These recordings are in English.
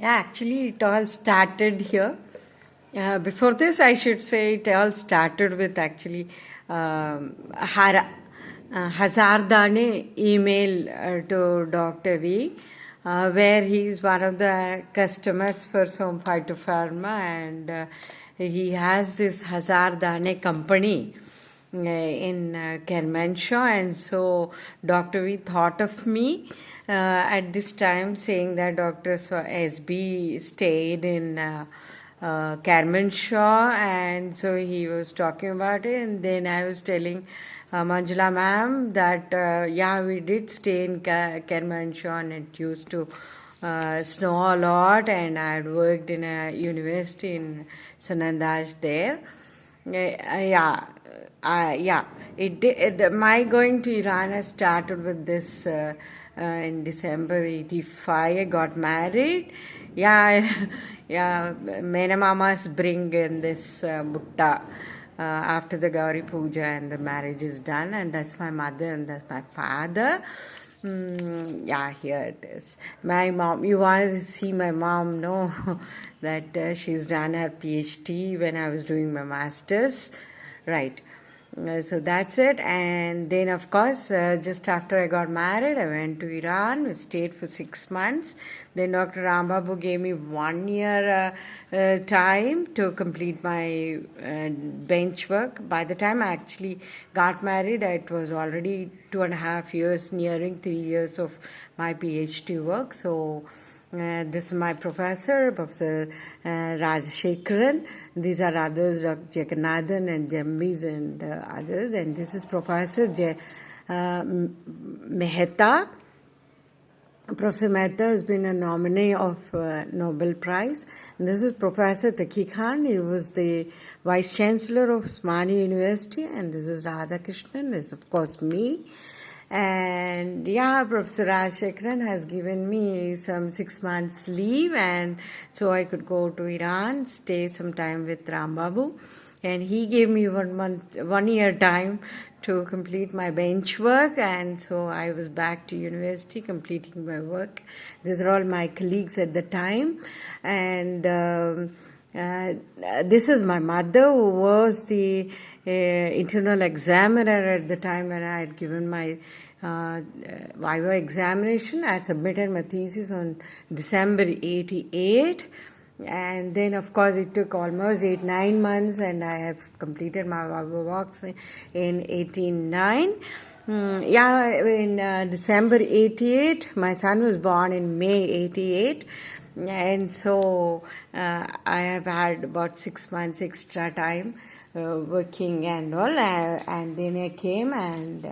Yeah, actually, it all started here. Before this, I should say it all started with actually Hazardane email to Dr. V, where he is one of the customers for some phytopharma, and he has this Hazardane company in Kermanshah, and so Dr. V thought of me at this time, saying that Dr. SB stayed in Kermanshah, and so he was talking about it, and then I was telling Manjula ma'am that yeah, we did stay in Kermanshah, and it used to snow a lot, and I had worked in a university in Sanandaj there. Yeah. My going to Iran has started with this in December 85. I got married. Yeah, yeah. Mena mamas bring in this butta after the Gauri Puja and the marriage is done, and that's my mother and that's my father. Yeah, here it is. My mom, you wanted to see my mom, no, that she's done her PhD when I was doing my master's. Right. So that's it. And then, of course, just after I got married, I went to Iran. We stayed for 6 months. Then Dr. Rambabu gave me 1 year time to complete my bench work. By the time I actually got married, it was already 2.5 years, nearing 3 years of my PhD work. So this is my professor, Professor Rajshekaran. These are others, Dr. Jagannathan and Jambis and others. And this is Professor Mehta. Professor Mehta has been a nominee of Nobel Prize. And this is Professor Taqi Khan. He was the Vice Chancellor of Osmania University. And this is Radhakrishnan. This is, of course, me. And yeah, Professor Rajshekaran has given me some 6 months leave, and so I could go to Iran, stay some time with Rambabu, and he gave me 1 year time to complete my bench work, and so I was back to university completing my work. These are all my colleagues at the time, and this is my mother, who was the internal examiner at the time when I had given my Viva examination. I had submitted my thesis on December 88, and then of course it took almost 8-9 months, and I have completed my Viva works in 89. In December 88, my son was born in May 88. And so I have had about 6 months extra time working and all, and then I came and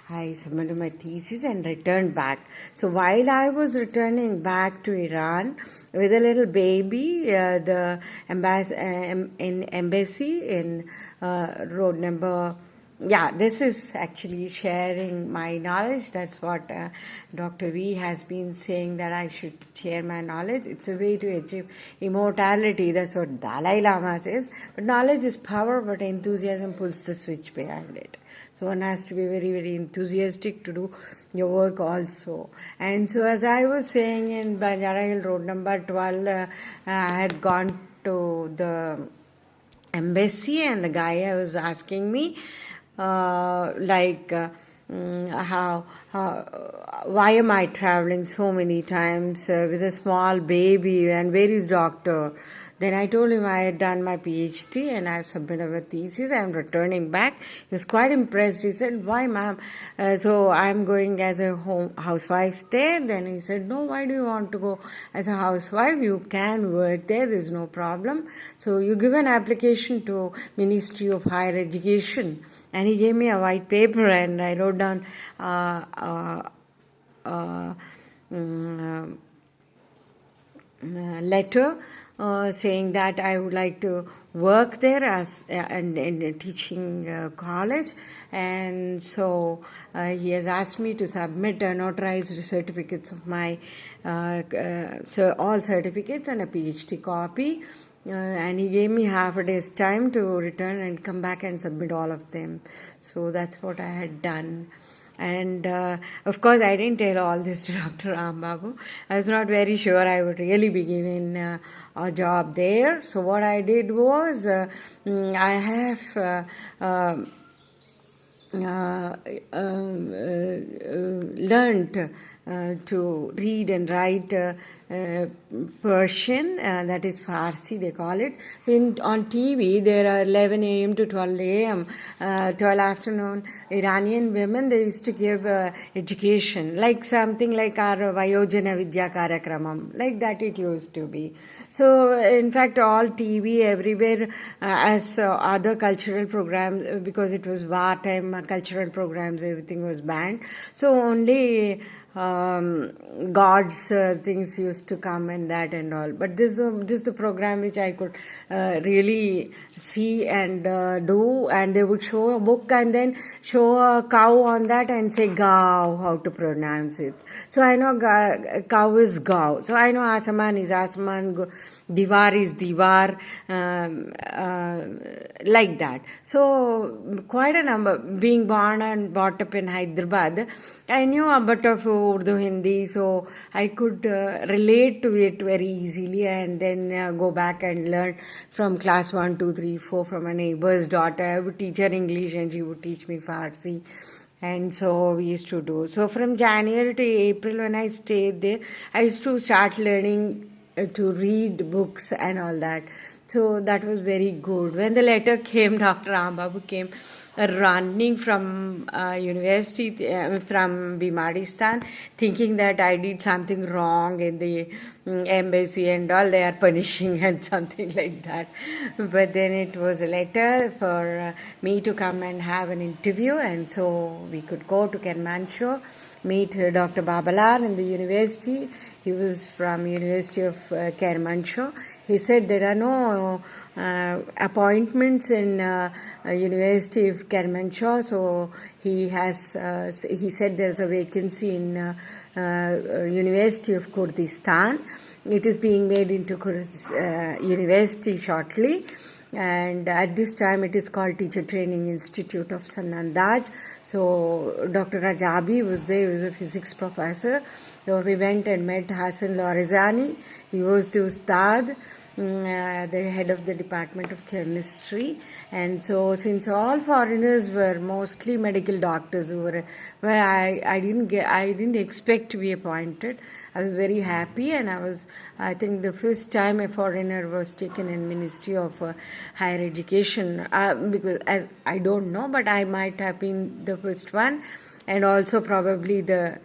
I submitted my thesis and returned back. So while I was returning back to Iran with a little baby, the embassy in road number. Yeah, this is actually sharing my knowledge. That's what Dr. V has been saying, that I should share my knowledge. It's a way to achieve immortality. That's what Dalai Lama says. But knowledge is power, but enthusiasm pulls the switch behind it. So one has to be very, very enthusiastic to do your work also. And so as I was saying, in Banjara Hill Road number 12, I had gone to the embassy, and the guy was asking me, why am I traveling so many times with a small baby, and where is doctor? Then I told him I had done my PhD and I have submitted a thesis. I am returning back. He was quite impressed. He said, why, ma'am? So I am going as a housewife there. Then he said, no, why do you want to go as a housewife? You can work there. There is no problem. So you give an application to Ministry of Higher Education. And he gave me a white paper, and I wrote down letter saying that I would like to work there as in a teaching college, and so he has asked me to submit notarized certificates of my all certificates and a PhD copy. And he gave me half a day's time to return and come back and submit all of them. So that's what I had done. And of course, I didn't tell all this to Dr. Rambabu. I was not very sure I would really be given a job there. So what I did was, I have learned to read and write Persian, that is Farsi they call it. So on TV there are 11 a.m. to 12 a.m., 12 afternoon, Iranian women, they used to give education, like something like our Vayojana Vidya Karakramam, like that it used to be. So in fact all TV everywhere, as other cultural programs, because it was wartime, cultural programs, everything was banned. So only God's things used to come and that and all. But this is the program which I could really see and do. And they would show a book and then show a cow on that and say "gav," how to pronounce it. So I know cow is gav. So I know Asaman is Asman, Diwar is Diwar, like that. So quite a number. Being born and brought up in Hyderabad, I knew a bit of Urdu, Hindi, so I could relate to it very easily, and then go back and learn from class 1, 2, 3, 4 from a neighbor's daughter. I would teach her English and she would teach me Farsi. And so we used to do. So from January to April when I stayed there, I used to start learning to read books and all that. So that was very good. When the letter came, Dr. Rambabu came running from university, from Bimaristan, thinking that I did something wrong in the embassy and all, they are punishing and something like that. But then it was a letter for me to come and have an interview, and so we could go to Kermanshah, meet Dr. Babalar in the university. He was from University of Kermanshah. He said there are no appointments in University of Kermanshah, so he said there's a vacancy in University of Kurdistan. It is being made into university shortly. And at this time it is called Teacher Training Institute of Sanandaj. So Dr. Rajabi was there, he was a physics professor. So we went and met Hassan Lorizani. He was the Ustad, the head of the Department of Chemistry. And so since all foreigners were mostly medical doctors who were, well, I didn't expect to be appointed. I was very happy, and I think the first time a foreigner was taken in Ministry of Higher Education, because I don't know, but I might have been the first one, and also probably the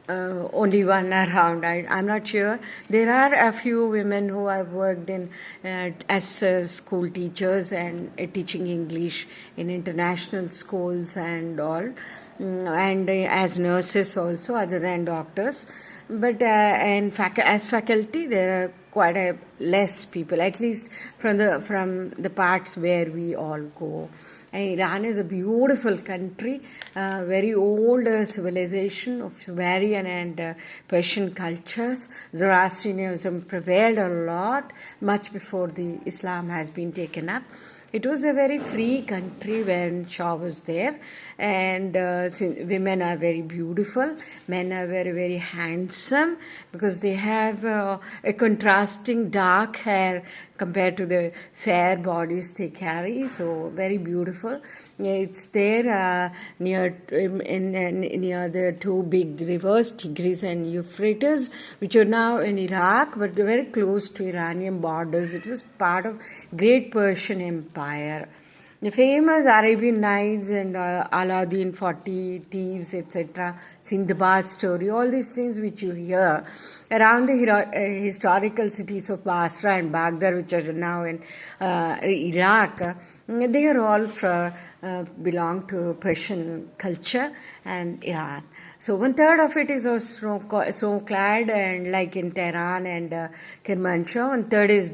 only one around. I'm not sure. There are a few women who have worked in as school teachers and teaching English in international schools and all, and as nurses also, other than doctors. But as faculty, there are quite a less people, at least from the parts where we all go. And Iran is a beautiful country, very old civilization of Sumerian and Persian cultures. Zoroastrianism prevailed a lot, much before the Islam has been taken up. It was a very free country when Shah was there, and women are very beautiful, men are very, very handsome, because they have a contrasting dark hair compared to the fair bodies they carry, so very beautiful. It's there near the two big rivers, Tigris and Euphrates, which are now in Iraq, but very close to Iranian borders. It was part of Great Persian Empire. The famous Arabian Nights and Aladdin, 40 Thieves, etc., Sindbad story, all these things which you hear around the historical cities of Basra and Baghdad, which are now in Iraq, they are all belong to Persian culture and Iran. So 1/3 of it is snow-clad, and like in Tehran and Kermanshah, 1/3 is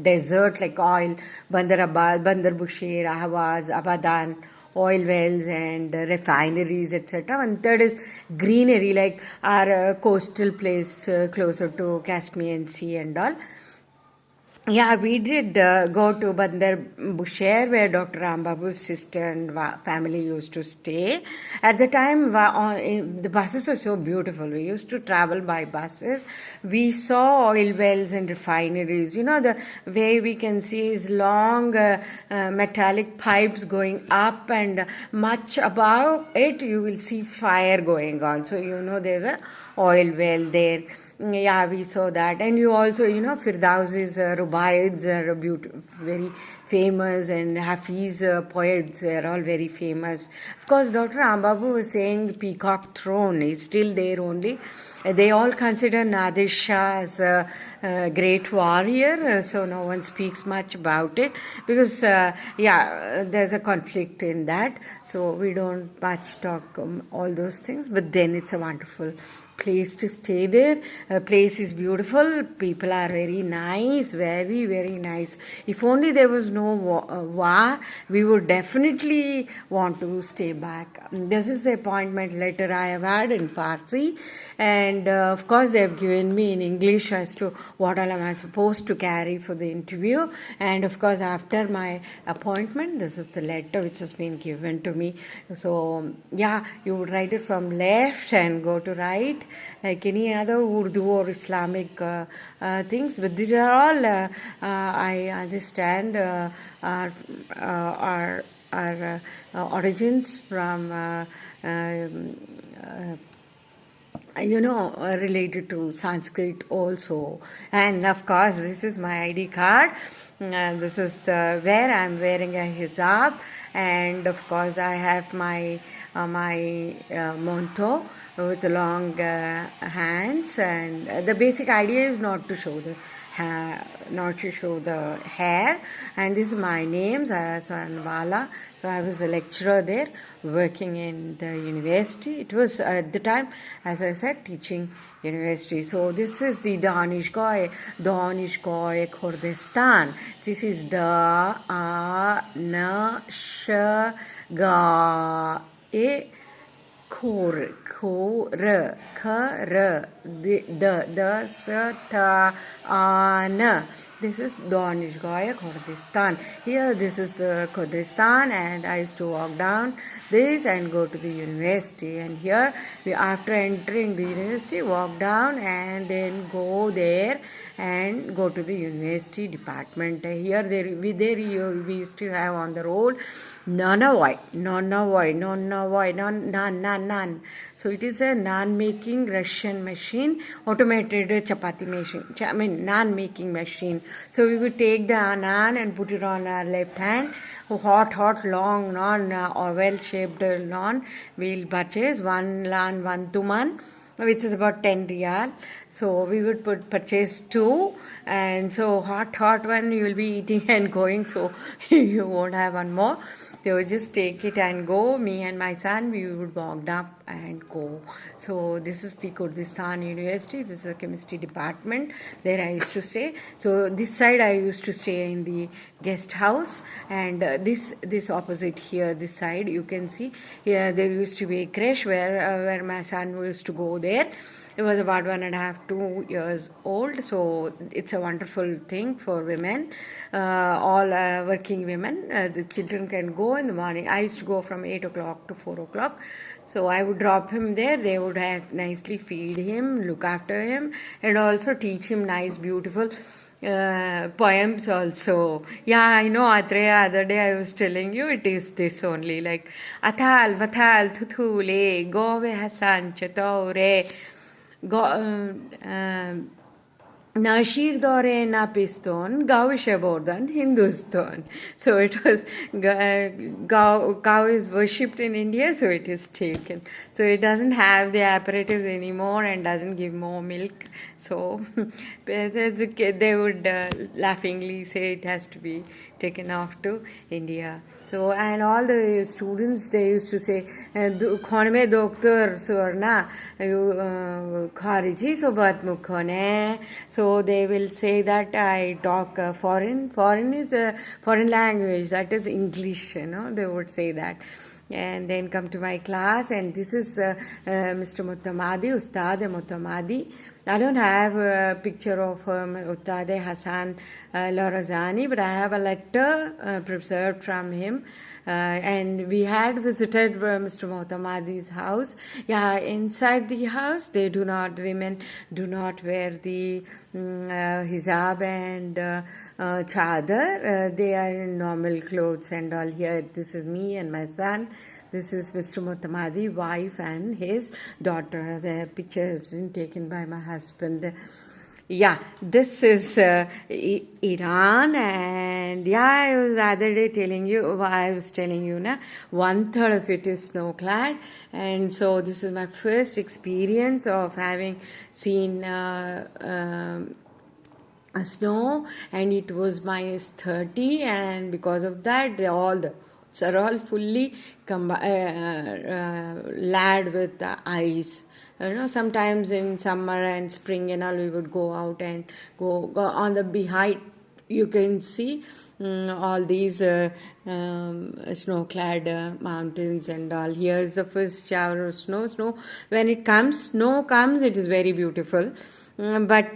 desert, like oil, Bandar Abbas, Bandar Bushehr, Ahvaz, Abadan, oil wells and refineries, etc. 1/3 is greenery, like our coastal place closer to Caspian Sea and all. Yeah, we did go to Bandar Bushehr, where Dr. Rambabu's sister and family used to stay. At the time, the buses were so beautiful. We used to travel by buses. We saw oil wells and refineries. You know, the way we can see is long metallic pipes going up, and much above it, you will see fire going on. So, you know, there's a oil well there. Yeah, we saw that. And you also, you know, Firdausi's Rubaids are very famous, and Hafiz poets are all very famous. Of course, Dr. Ambabu was saying the Peacock Throne is still there only. They all consider Nadir Shah as a great warrior, so no one speaks much about it because, there's a conflict in that. So we don't much talk all those things, but then it's a wonderful place to stay there. Place is beautiful. People are very nice, very, very nice. If only there was no war, we would definitely want to stay back. This is the appointment letter I have had in Farsi, and of course they have given me in English as to what all am I supposed to carry for the interview. And of course, after my appointment, this is the letter which has been given to me. So yeah, you would write it from left and go to right, like any other Urdu or Islamic things. But these are all, I understand, are origins from, related to Sanskrit also. And of course, this is my ID card. This is where I'm wearing a hijab. And of course, I have my monto with long hands. And the basic idea is not to show the hair. And this is my name, Swarnabala. So I was a lecturer there, working in the university. It was at the time, as I said, teaching university. So this is the Danishgah Kurdistan. This is Danishgah Khor, An. This is Danishgah Kurdistan. Here, this is the Kurdistan, and I used to walk down this and go to the university. And here, after entering the university, walk down and then go there and go to the university department. Here, we used to have on the road none. So it is a naan making Russian machine, automated chapati machine. Naan making machine. So we would take the naan and put it on our left hand. Hot, long naan or well-shaped naan. We'll purchase one tuman, which is about 10 riyal. So we would purchase two, and so hot one you will be eating and going, so you won't have one more. They would just take it and go. Me and my son, we would walk up and go. So this is the Kurdistan University. This is a chemistry department. There I used to stay. So this side I used to stay in the guest house, and this opposite here, this side you can see here there used to be a creche where my son used to go there. It was about 1.5, 2 years old. So it's a wonderful thing for women, all working women. The children can go in the morning. I used to go from 8 o'clock to 4 o'clock. So I would drop him there. They would have nicely feed him, look after him, and also teach him nice, beautiful poems also. Yeah, I know, Atreya, other day I was telling you, it is this only, like Athal, Vathal, Thuthule, Gove Hasan, Chatore, Nashir Dore Napiston, Gavisha Bordan, Hindustan. So it was, cow is worshipped in India, so it is taken. So it doesn't have the apparatus anymore and doesn't give more milk. So they would laughingly say it has to be taken off to India. So, and all the students, they used to say, Khonme Doctor Swarna, Khariji Sobat Mukhone. So they will say that I talk foreign is a foreign language, that is English, they would say that. and then come to my class. And this is Mr. Muttamadi, Ustad Muttamadi. I don't have a picture of Ustad Hassan Lorazani, but I have a letter preserved from him. And we had visited Mr. Muttamadi's house. Yeah, inside the house, women do not wear the hijab and chadar. They are in normal clothes and all. Here, this is me and my son. This is Mr. Muttamadi, wife and his daughter. The picture has been taken by my husband. Yeah, this is Iran, and yeah, I was the other day telling you, na, 1/3 of it is snow-clad, and so this is my first experience of having seen snow, and it was -30, and because of that, are all fully lad with ice. Sometimes in summer and spring and all, we would go out and go on the behind. You can see all these snow-clad mountains and all. Here's the first shower of snow. When it comes, snow comes, it is very beautiful. But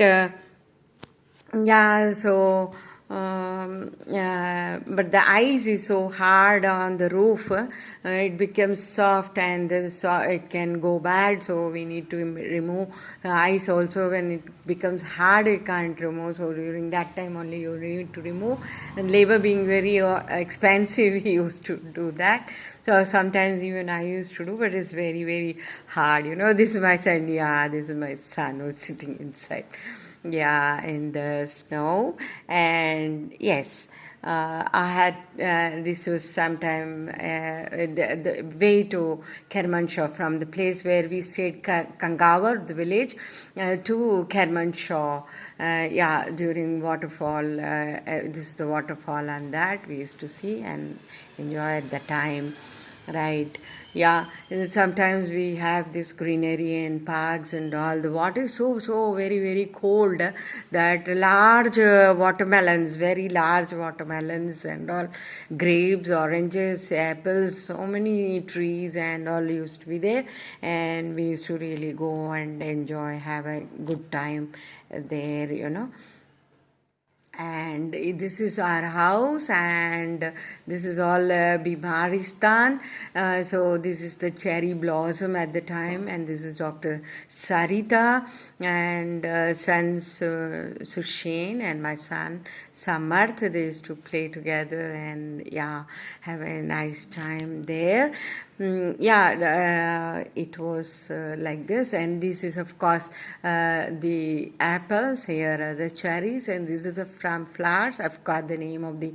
but the ice is so hard on the roof, it becomes soft, and it can go bad, so we need to remove the ice also. When it becomes hard, you can't remove, so during that time only you need to remove. And labor being very expensive, we used to do that. So sometimes even I used to do, but it's very, very hard. This is my son. Yeah, this is my son who's sitting inside. Yeah, in the snow. And yes, I had this was sometime the way to Kermanshah, from the place where we stayed, Kangavar, the village, to Kermanshah. During waterfall. This is the waterfall, and that we used to see and enjoy at the time. Right. Yeah. Sometimes we have this greenery and parks and all. The water is so very, very cold that large watermelons, very large watermelons and all, grapes, oranges, apples, so many trees and all used to be there. And we used to really go and enjoy, have a good time there. And this is our house, and this is all Bimaristan. So this is the cherry blossom at the time, and this is Dr. Sarita and son Sushen and my son Samarth. They used to play together and have a nice time there. It was like this, and this is of course the apples. Here are the cherries, and this is from flowers. I've got the name of the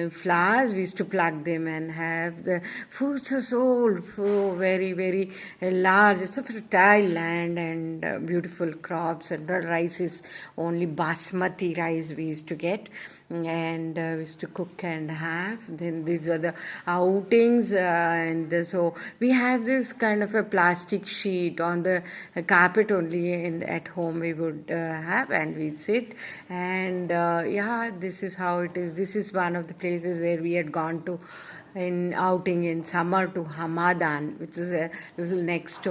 flowers. We used to pluck them and have the fruits are so very, very large. It's a fertile land and beautiful crops, and the rice is only basmati rice we used to get. And we used to cook and have. Then these are the outings, so we have this kind of a plastic sheet on the carpet only at home we would have, and we'd sit. And this is how it is. This is one of the places where we had gone to in outing in summer to Hamadan, which is a little next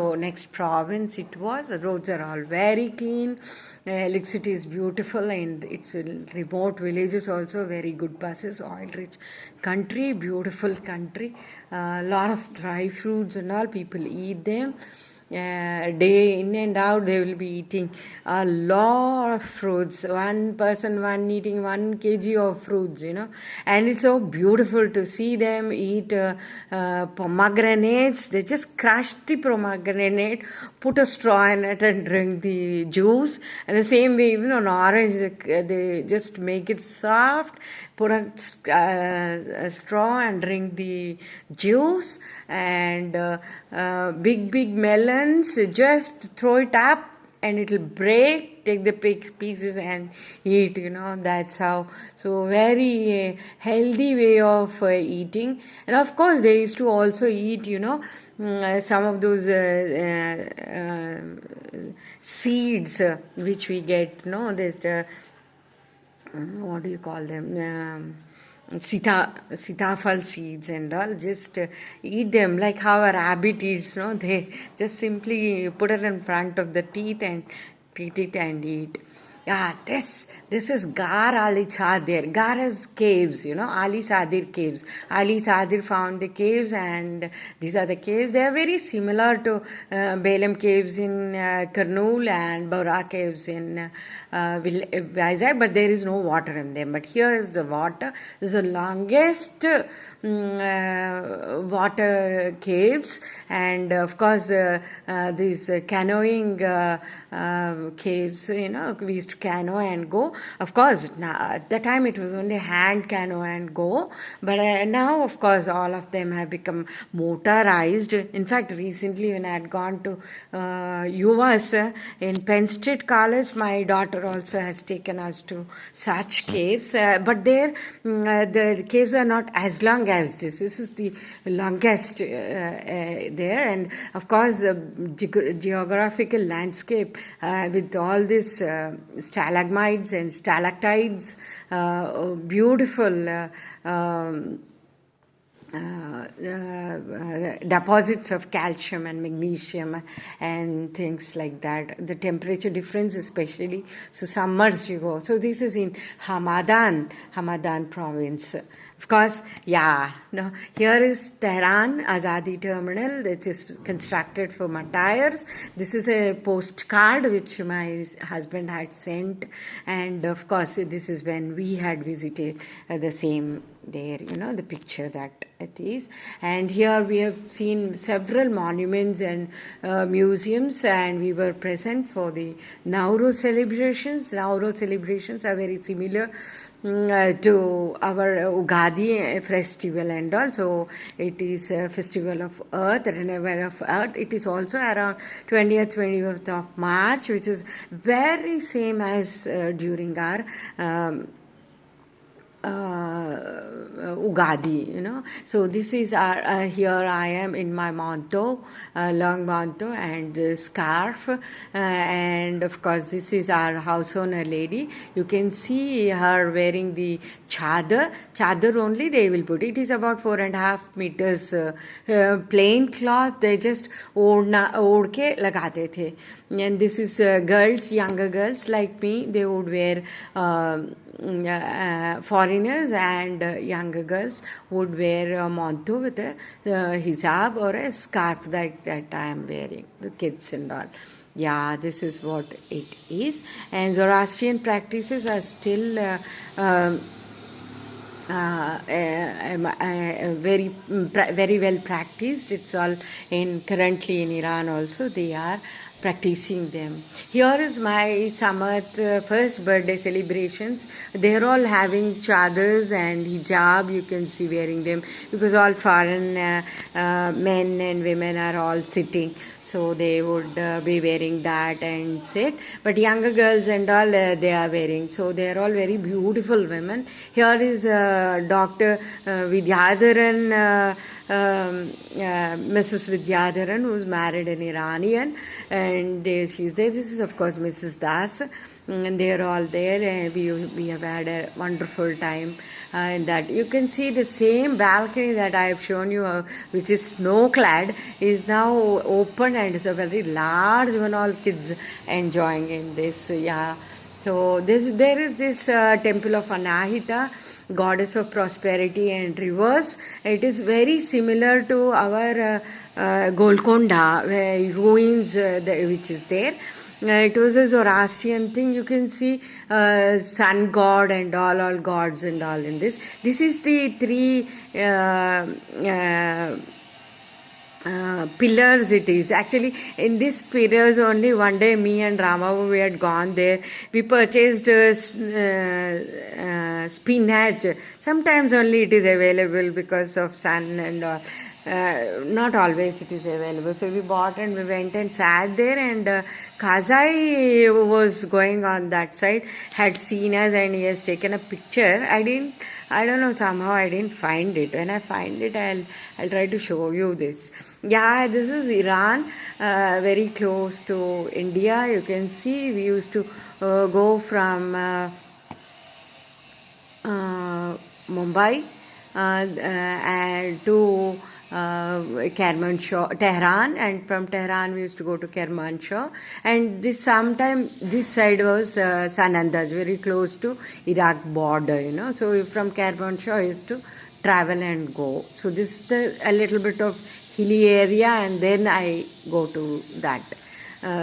province it was. The roads are all very clean. Electricity is beautiful, and it's a remote villages also, very good buses, oil-rich country, beautiful country. A lot of dry fruits and all, people eat them. Day in and out, they will be eating a lot of fruits. One person eating 1 kg of fruits, and it's so beautiful to see them eat pomegranates. They just crush the pomegranate, put a straw in it, and drink the juice. And the same way, even on orange, they just make it soft, put a straw and drink the juice. And big melons, just throw it up and it'll break, take the pieces and eat, that's how. So very healthy way of eating. And of course they used to also eat, some of those seeds which we get, there's the what do you call them, sitafal seeds and all, just eat them like how a rabbit eats, no? They just simply put it in front of the teeth and eat it and eat. Yeah, this is Gar Ali Sadir. Gar is caves, Ali Sadir caves. Ali Sadir found the caves, and these are the caves. They are very similar to Belem caves in Kurnool and Bora caves in Vizag, but there is no water in them. But here is the water. This is the longest water caves, and of course these canoeing caves, we used to canoe and go. Of course, now, at the time it was only hand canoe and go, but now of course all of them have become motorized. In fact, recently when I had gone to US in Penn State College, my daughter also has taken us to such caves, but there the caves are not as long as this. This is the longest there, and of course the geographical landscape with all this stalagmites and stalactites, beautiful deposits of calcium and magnesium and things like that. The temperature difference especially, so summers you go. So this is in Hamadan province. Of course, here is Tehran Azadi Terminal, that is constructed for martyrs. This is a postcard which my husband had sent, and of course this is when we had visited the same there, the picture that it is. And here we have seen several monuments and museums, and we were present for the Nowruz celebrations. Nowruz celebrations are very similar to our Ugadi festival, and also it is a festival of earth, renewal of earth. It is also around 20th, 25th of March, which is very same as during our Ugadi, So this is our, here I am in my manto, long manto and scarf, and of course this is our house owner lady. You can see her wearing the chadar only they will put. It is about 4.5 meters plain cloth. They just ओढ़ के लगाते थे. And this is girls, younger girls like me, they would wear foreigners and younger girls would wear a manto with a hijab or a scarf that I am wearing, the kids and all. Yeah, this is what it is. And Zoroastrian practices are still very well practiced. It's all currently in Iran also they are practicing them. Here is my Samat first birthday celebrations. They're all having chadars and hijab. You can see wearing them because all foreign men and women are all sitting. So they would be wearing that and sit. But younger girls and all they are wearing. So they are all very beautiful women. Here is Dr. Vidyadharan, Mrs. Vidyadharan, who's married an Iranian, and she's there. This is of course Mrs. Das, and they're all there, and we have had a wonderful time. And that you can see the same balcony that I have shown you, which is snow clad, is now open, and it's a very large one. All kids enjoying in this. So there is this temple of Anahita, goddess of prosperity and rivers. It is very similar to our Golconda ruins which is there. It was a Zoroastrian thing. You can see sun god and all gods and all in this. This is the three pillars. It is actually in these pillars only. One day me and Rama, we had gone there. We purchased spinach. Sometimes only it is available because of sun and all. Not always it is available. So we bought and we went and sat there, and Kazai was going on that side, had seen us, and he has taken a picture. I don't know, somehow I didn't find it. When I find it, I'll try to show you this. Yeah, this is Iran, very close to India. You can see we used to go from Mumbai and to Kermanshah, Tehran, and from Tehran we used to go to Kermanshah, and this side was Sanandaj, very close to Iraq border, so from Kermanshah I used to travel and go. So this is a little bit of hilly area, and then I go to that.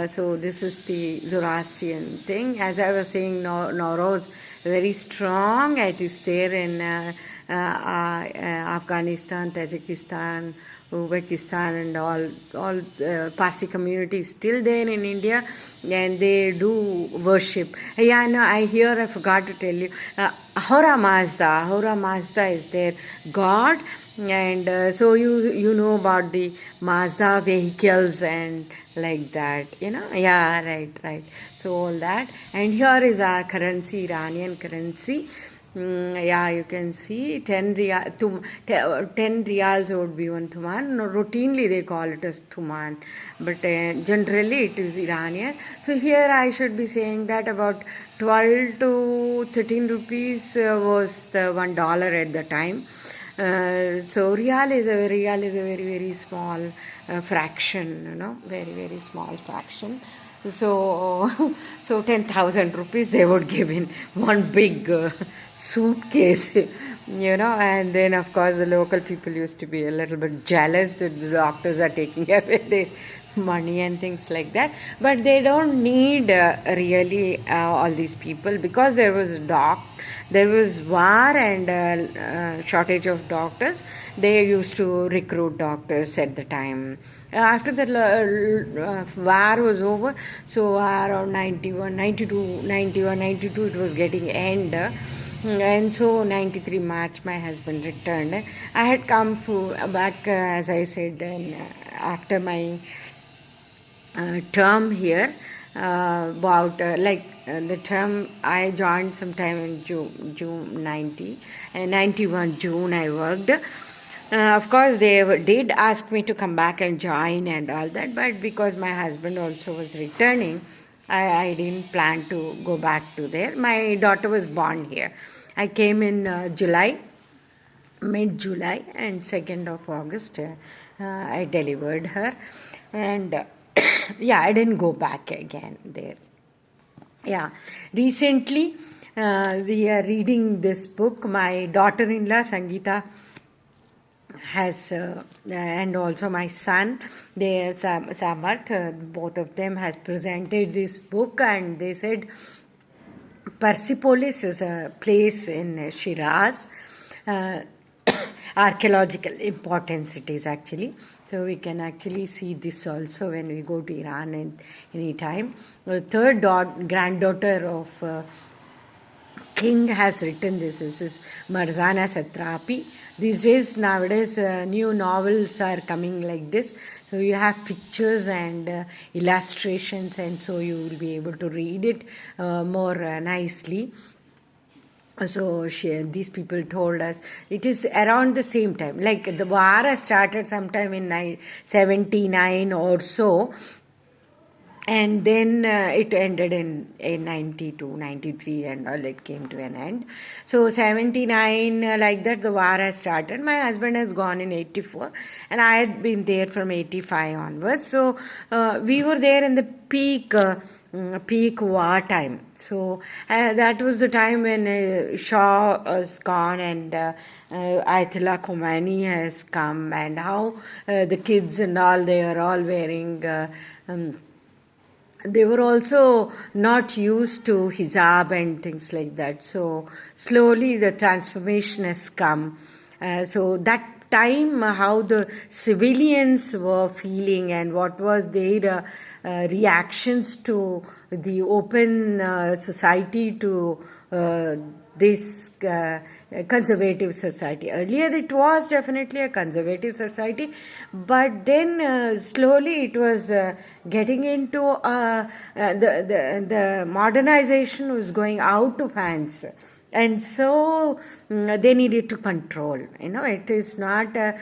So this is the Zoroastrian thing. As I was saying, Nowruz very strong. It is there in Afghanistan, Tajikistan, Uzbekistan, and all Parsi community is still there in India, and they do worship. Yeah, no, I forgot to tell you. Ahura Mazda is their god. And so you know about the Mazda vehicles and like that, Yeah, right. So all that. And here is our currency, Iranian currency. Yeah, you can see 10 riyals would be 1 thuman. No, routinely they call it as thuman, but generally it is Iranian. So here I should be saying that about 12 to 13 rupees was the $1 at the time. So real is a very, very small fraction, very, very small fraction. So 10,000 rupees they would give in one big suitcase, and then of course the local people used to be a little bit jealous that the doctors are taking away their money and things like that. But they don't need really all these people, because there was war and shortage of doctors. They used to recruit doctors at the time. After the war was over, so around 92, it was getting end. And so 93 March, my husband returned. I had come back, as I said, after my term here. The term I joined sometime in June 90, and 91 June I worked. Of course, they did ask me to come back and join and all that, but because my husband also was returning, I didn't plan to go back to there. My daughter was born here. I came in mid-July, and 2nd of August I delivered her, and yeah, I didn't go back again there. Yeah, recently we are reading this book. My daughter-in-law Sangeeta has, and also my son, Samarth, both of them has presented this book, and they said Persepolis is a place in Shiraz. Archaeological importance it is actually. So we can actually see this also when we go to Iran any time. The third granddaughter of king has written this. This is Marzana Satrapi. These days, nowadays, new novels are coming like this. So you have pictures and illustrations, and so you will be able to read it more nicely. So these people told us it is around the same time. Like the war started sometime in 79 or so. And then it ended in 92, 93 and all, it came to an end. So 79, like that, the war has started. My husband has gone in 84 and I had been there from 85 onwards. So we were there in the peak war time. So that was the time when Shah was gone and Ayatollah Khomeini has come, and how the kids and all, they are all wearing... they were also not used to hijab and things like that. So slowly the transformation has come. So that time, how the civilians were feeling and what was their reactions to the open society, to this conservative society. Earlier it was definitely a conservative society, but then slowly it was getting into the modernization was going out of hands. And so they needed to control. It is not that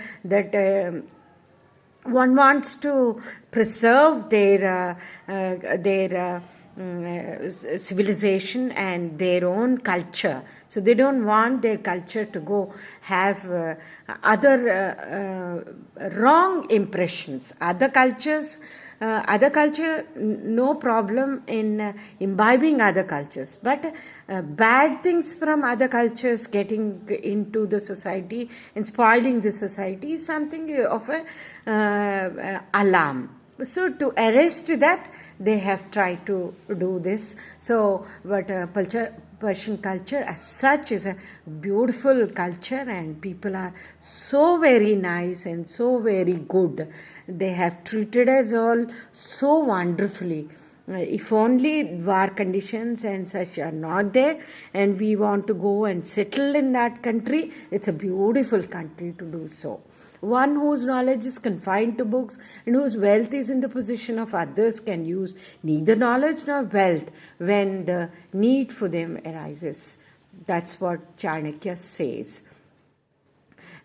one wants to preserve their civilization and their own culture. So they don't want their culture to go have other wrong impressions. Other culture, no problem in imbibing other cultures, but bad things from other cultures getting into the society and spoiling the society is something of a alarm. So to arrest that, they have tried to do this. So, but Persian culture as such is a beautiful culture, and people are so very nice and so very good. They have treated us all so wonderfully. If only war conditions and such are not there, and we want to go and settle in that country, it's a beautiful country to do so. One whose knowledge is confined to books and whose wealth is in the possession of others can use neither knowledge nor wealth when the need for them arises. That's what Chanakya says.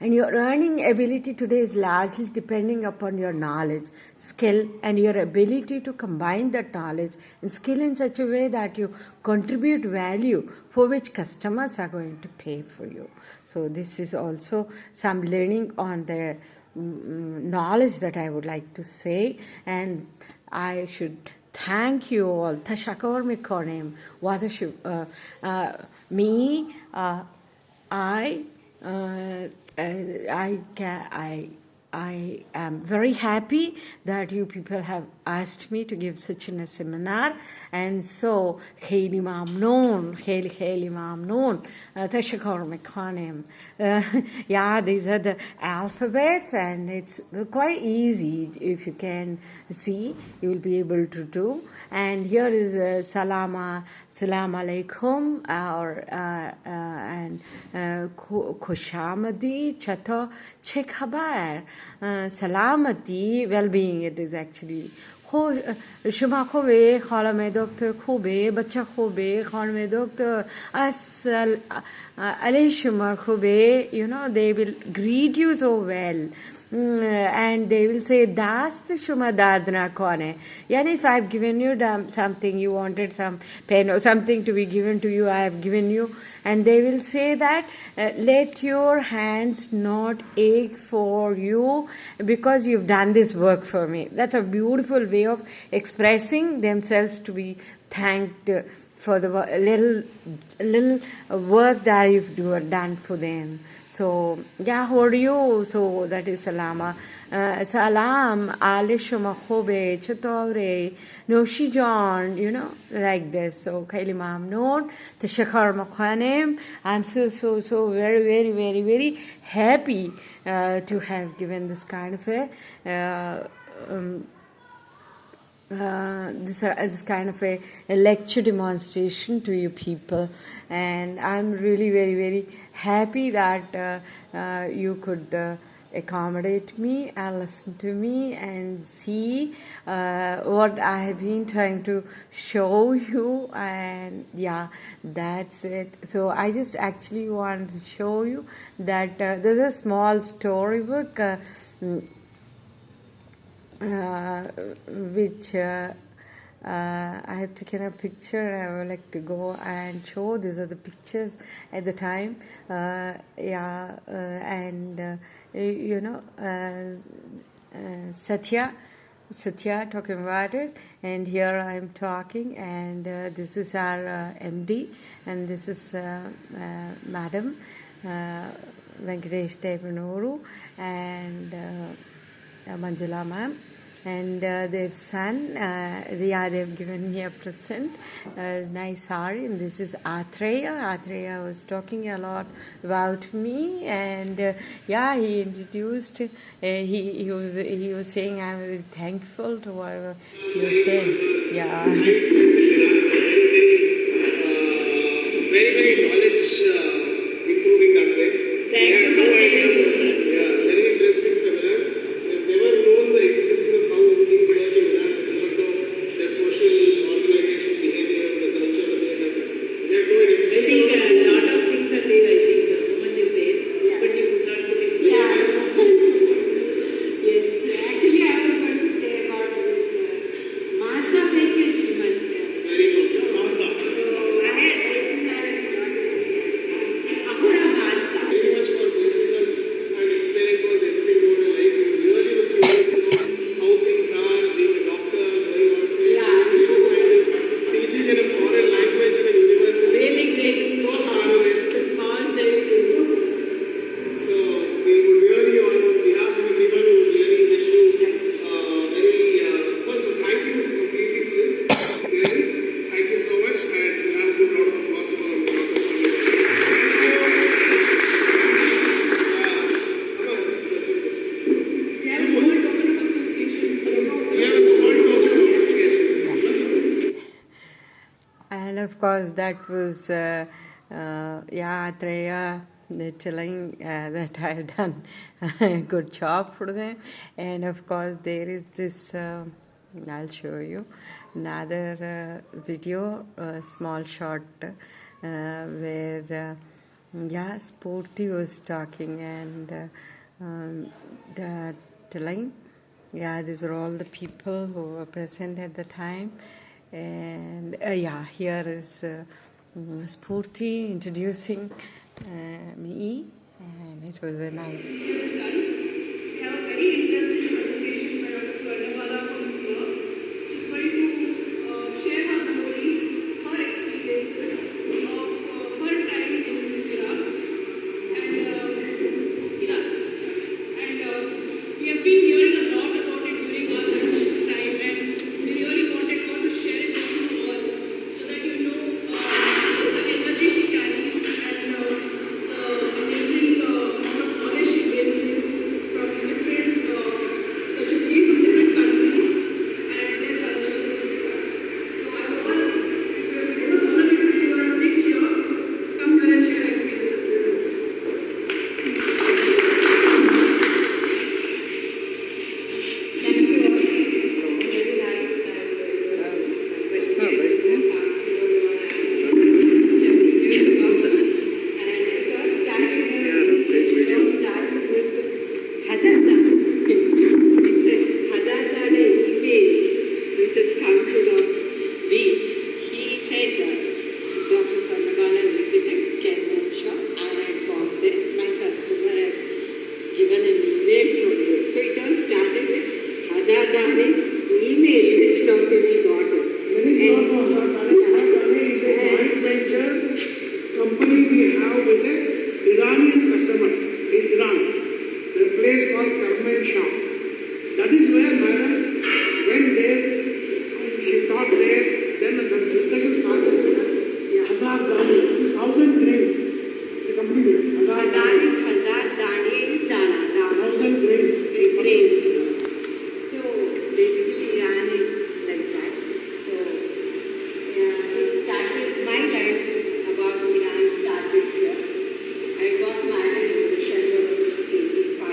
And your earning ability today is largely depending upon your knowledge, skill, and your ability to combine that knowledge and skill in such a way that you contribute value for which customers are going to pay for you. So this is also some learning on the knowledge that I would like to say, and I should thank you all. Tashakor mikonem. Me, I am very happy that you people have asked me to give such a seminar, and so Kheli Mamnoon, Kheli Mamnoon, Tashakor Mekhanim. Yeah, these are the alphabets, and it's quite easy. If you can see, you will be able to do. And here is Salam Alaikum, and Khushamadi, Chato, Che Khabar, Salamati, well-being it is actually. شما خوبه خالم دکتر خوبه بچه خوبه خانم دکتر علی شما خوبه, they will greet you so well. And they will say, Dast Shuma Dadna Kone. Yani, if I've given you something, you wanted some pen or something to be given to you, I have given you. And they will say that, let your hands not ache for you because you've done this work for me. That's a beautiful way of expressing themselves to be thanked for the little work that you've done for them. So, yeah, how are you? So, that is salama. Salam, alishuma khobe, chatore, noshi john, like this. So, Khaili Mamnoon, Tashakar Makhanem. I'm so very, very, very, very happy to have given this kind of this kind of a lecture demonstration to you people, and I'm really very, very happy that you could accommodate me and listen to me and see what I have been trying to show you. And yeah, that's it. So I just actually want to show you that there's a small storybook which I have taken a picture, and I would like to go and show. These are the pictures at the time. Satya talking about it, and here I am talking, and this is our MD, and this is Madam Venkatesh Devanuru, and Manjula ma'am, and their son, they have given me a present, nice sari, and this is Atreya. Atreya was talking a lot about me, and he introduced, he was saying, I'm very thankful to whatever he was saying. Yeah. Very, very knowledge improving that way. Thank you for saying. Very interesting seminar. I've never known the intricacies of how things work in that, a lot of their social organization behavior, the culture that they have. They have no idea. I think a lot of things are there, I think, the moment you say, but you could not put it clear. Yes, actually I was going to say about this master make is you must. Very of course, that was Treya, telling that I have done a good job for them. And of course, there is this, I'll show you another video, small short, where Spurti was talking and telling. These are all the people who were present at the time. And here is Spurti introducing me, and it was a nice. We have a very interesting presentation by Dr. Swarnabala from New York. She's going to share her memories, her experiences of her time in Iraq and Iran. And we have been hearing a lot about it during our lunch time, and we really wanted her to share it with you all so that you know the energy she carries and the amazing amount of knowledge she brings in from different, she's been from different countries and their cultures with us. So I want all of you to give her a big cheer. Come here and share experiences with us. Thank you all. Very nice and he said that Dr. Swarnabala visited Kermanshah and I got there. My customer has given an email from there. So it all started with Hazardane email which company got it. Hazardane is a joint venture company we have with an Iranian customer in Iran, a place called Kermanshah. That is where madam went there, she taught there, then the discussion started with Hazardane, 1,000 grain. The company name, Hazardane is Dana. 1,000 grains. Grains. So basically Iran is like that. So it started, my life about Iran started here. I got married in December of 85 to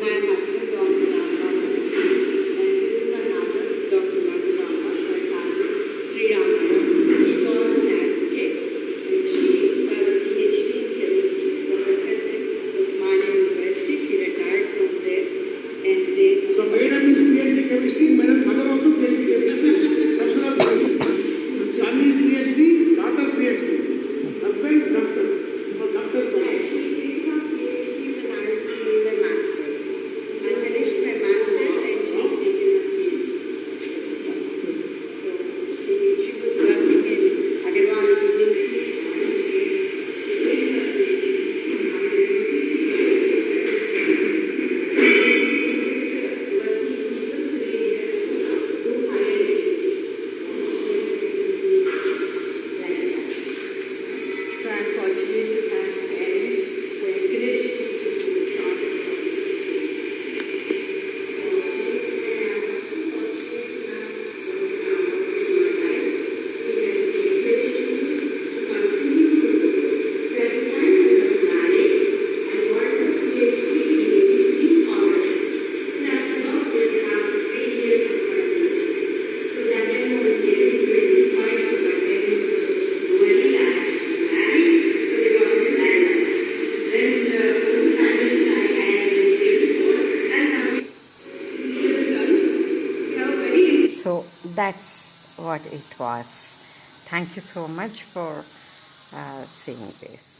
my husband, Dr. Rama. And this is my mother, Dr. Rama, my father, Sri Ramana. He was an advocate and she had a PhD in chemistry, professor at Osmania University. She retired from there and then So madam is PhD chemistry, madam mother also PhD chemistry, professor of chemistry. Son is PhD, daughter PhD, husband doctor. So doctor. she did her PhD when I was doing my master's. I finished my master's and she was taking her PhD. So she was working in Agarwal University. She did her PhD. So I'm fortunate to have parents who encourage me to do art. So that's what it was. Thank you so much for seeing this.